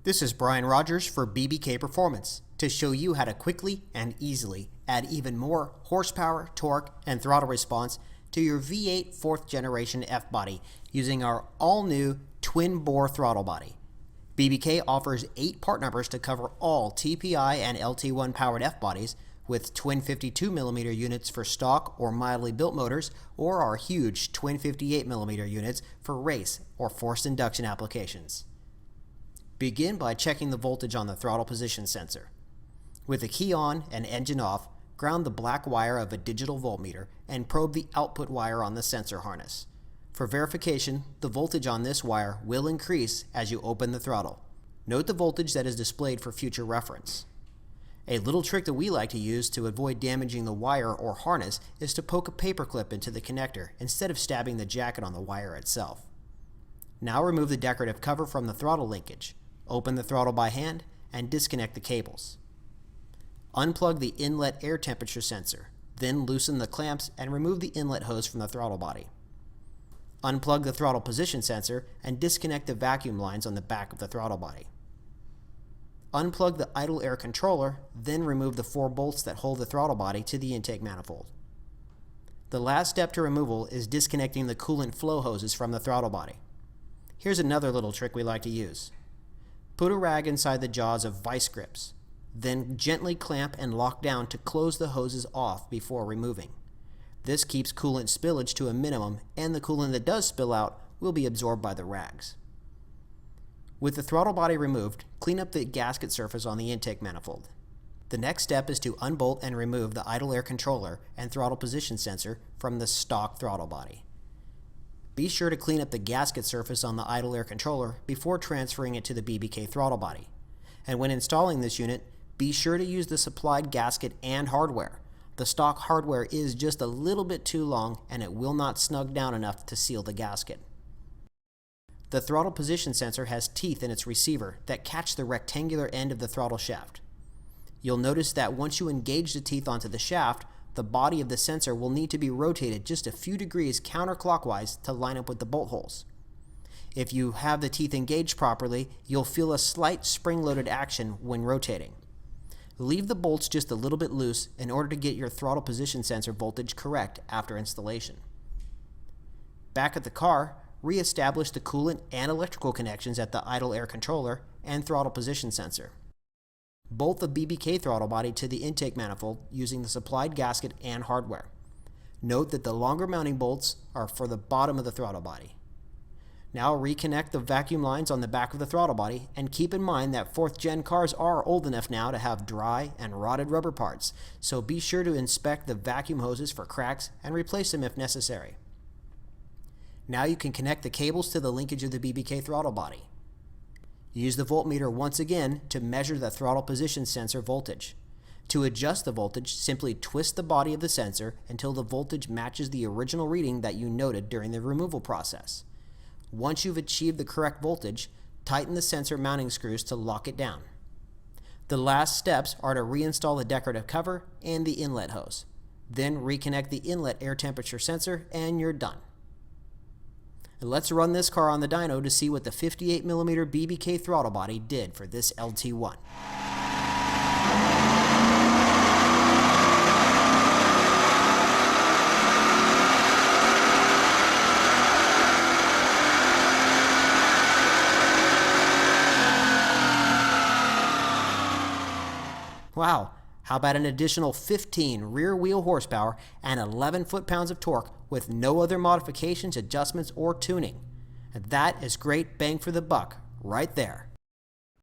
This is Brian Rogers for BBK Performance to show you how to quickly and easily add even more horsepower, torque, and throttle response to your V8 4th generation F-body using our all-new twin-bore throttle body. BBK offers 8 part numbers to cover all TPI and LT1 powered F-bodies with twin 52mm units for stock or mildly built motors, or our huge twin 58mm units for race or forced induction applications. Begin by checking the voltage on the throttle position sensor. With the key on and engine off, ground the black wire of a digital voltmeter and probe the output wire on the sensor harness. For verification, the voltage on this wire will increase as you open the throttle. Note the voltage that is displayed for future reference. A little trick that we like to use to avoid damaging the wire or harness is to poke a paper clip into the connector instead of stabbing the jacket on the wire itself. Now remove the decorative cover from the throttle linkage. Open the throttle by hand and disconnect the cables. Unplug the inlet air temperature sensor, then loosen the clamps and remove the inlet hose from the throttle body. Unplug the throttle position sensor and disconnect the vacuum lines on the back of the throttle body. Unplug the idle air controller, then remove the 4 bolts that hold the throttle body to the intake manifold. The last step to removal is disconnecting the coolant flow hoses from the throttle body. Here's another little trick we like to use. Put a rag inside the jaws of vice grips, then gently clamp and lock down to close the hoses off before removing. This keeps coolant spillage to a minimum, and the coolant that does spill out will be absorbed by the rags. With the throttle body removed, clean up the gasket surface on the intake manifold. The next step is to unbolt and remove the idle air controller and throttle position sensor from the stock throttle body. Be sure to clean up the gasket surface on the idle air controller before transferring it to the BBK throttle body. And when installing this unit, be sure to use the supplied gasket and hardware. The stock hardware is just a little bit too long and it will not snug down enough to seal the gasket. The throttle position sensor has teeth in its receiver that catch the rectangular end of the throttle shaft. You'll notice that once you engage the teeth onto the shaft, the body of the sensor will need to be rotated just a few degrees counterclockwise to line up with the bolt holes. If you have the teeth engaged properly, you'll feel a slight spring-loaded action when rotating. Leave the bolts just a little bit loose in order to get your throttle position sensor voltage correct after installation. Back at the car, re-establish the coolant and electrical connections at the idle air controller and throttle position sensor. Bolt the BBK throttle body to the intake manifold using the supplied gasket and hardware. Note that the longer mounting bolts are for the bottom of the throttle body. Now reconnect the vacuum lines on the back of the throttle body, and keep in mind that 4th gen cars are old enough now to have dry and rotted rubber parts, so be sure to inspect the vacuum hoses for cracks and replace them if necessary. Now you can connect the cables to the linkage of the BBK throttle body. Use the voltmeter once again to measure the throttle position sensor voltage. To adjust the voltage, simply twist the body of the sensor until the voltage matches the original reading that you noted during the removal process. Once you've achieved the correct voltage, tighten the sensor mounting screws to lock it down. The last steps are to reinstall the decorative cover and the inlet hose. Then reconnect the inlet air temperature sensor and you're done. Let's run this car on the dyno to see what the 58mm BBK throttle body did for this LT1. Wow, how about an additional 15 rear wheel horsepower and 11 foot-pounds of torque with no other modifications, adjustments, or tuning? And that is great bang for the buck right there.